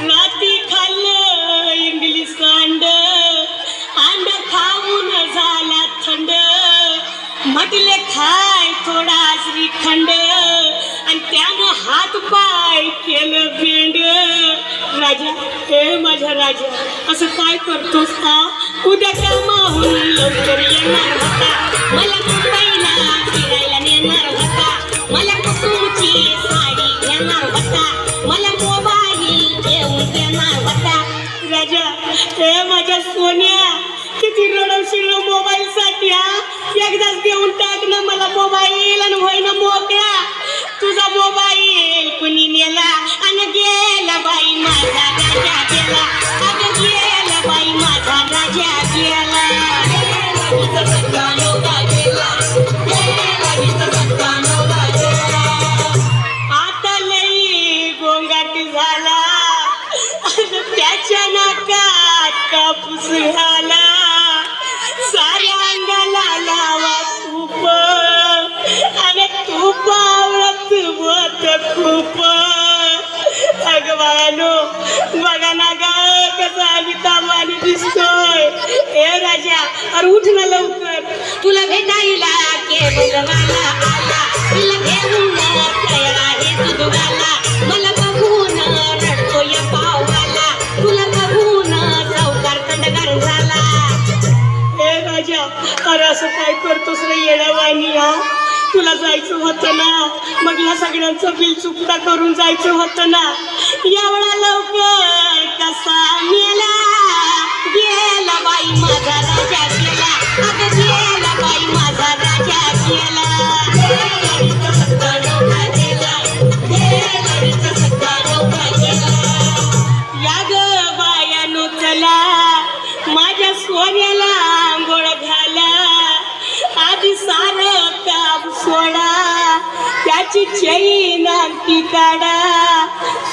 राती खाल्लं इंग्लिश अंड खाऊन झाला थंड म्हटले खाय थोडा श्रीखंड आणि त्यानं हात पाय केलं बेंड. राजा हे माझ्या राजा असं काय करतोस का? उद्या कामाहून लवकर येणार होता, मला मुंबईला फिरायला नेणार होता, मला कुसुमची साडी घेणार होता, मला मोबाईल घेऊन देणार होता. राजा हे माझ्या सोन्या किती रडवशील मोबाईल साठी. एकदाच देऊन टाक ना मला मोबाईल आणि होय ना मोकळा. तुझा मोबाईल कुणी नेला आणि गेला बाई माझा राजा गेला, अगं गेला बाई माझा राजा गेला. आता लई गोंगाट झाला त्याच्या नाकात कापूस झाला, साऱ्या अंगाला लावा तूप आणि तूप आवडत बत खूप. अगं बाळानो बघा ना ग कसा आम्ही तामाने दिसतोय. ए राजा अरे उठ ना लवकर, तुला भेटायला केवलवाला आला, तुला घेऊन खेळा हे दुधवाला, मला बघून रडतोय पाववाला, तुला बघून सावकार थंडगार झाला. हे राजा अरे असं काय करतोस रे येड्यावानी. तुला जायचं होतं ना, मग या सगळ्यांचं बिल चुकता करून जायचं होतं ना. एवढा लवकर कसा मेला, गेला बाई माझा राजा गेला, अगं गेला बाई माझा राजा गेला. या ग बायानो चला माझ्या सोन्याला आंघोळ घाला, आधी सारं काम सोडा, त्याची चैन अंगठी काढा.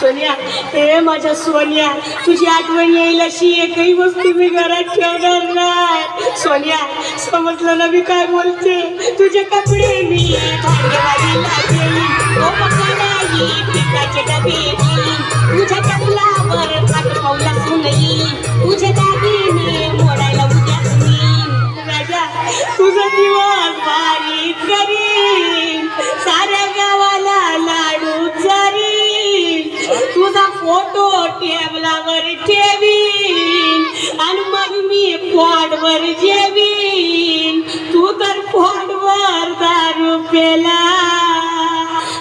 सोन्या हे माझ्या सोन्या तुझी आठवण येईल अशी एकही वस्तू मी घरात ठेवणार नाही. सोन्या समजलं ना मी काय बोलते. तुझे कपडे मी भांडेवालीला देईन, पिकाचे डबे तुझ्या टपलावर पाठवला सुनई, तुझे दागिने मोडायला उद्या सुनीन. राजा तुझा दिवस भारी करीन, साऱ्या गावाला लाडू जारीन, तुझा फोटो टेबलावर ठेवीन आणि मग मी पोटवर जेवीन. तू तर पोटवर दारू पेला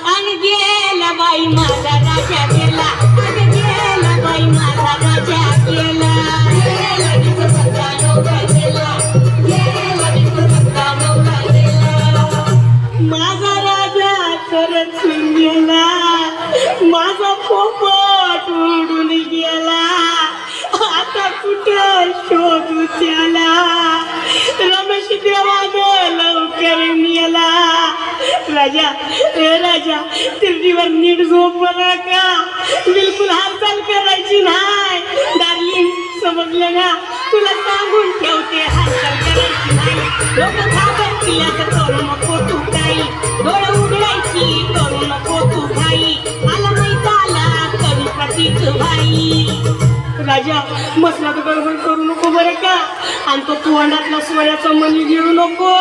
आणि गेला बाई माझा राजा गेला, अगं गेला बाई माझा राजा गेला. माझा राजा खरंच गेला, माझा पोपट उडून गेला, आता कुठं शोधू त्याला. रमेश देवानं लवकर मेला. राजा हे राजा तिरडीवर नीट झोपला का, बिलकुल हालचाल करायची नाही. डार्लिंग समजलं ना, तुला सांगून ठेवते हालचाल करायची नाही. लोक घाबरतील असं करू नको तू काही, डोळं उघडायची करू नको तू भाई, आला माहित आला करू प्रतीक भाई. राजा मसला तर गडबड करू नको बरं का, आणि तो तोंडातला सोन्याचा मणी घेऊ नको.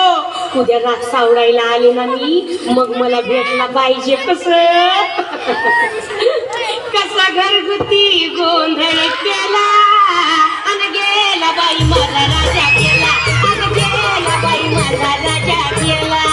उद्या राग सावडायला आले ना मी, मग मला भेटला पाहिजे कसं कसा घरगुती गोंधळ केला आणि गेला बाई माझा राजा गेला, अगं गेला बाई माझा राजा गेला.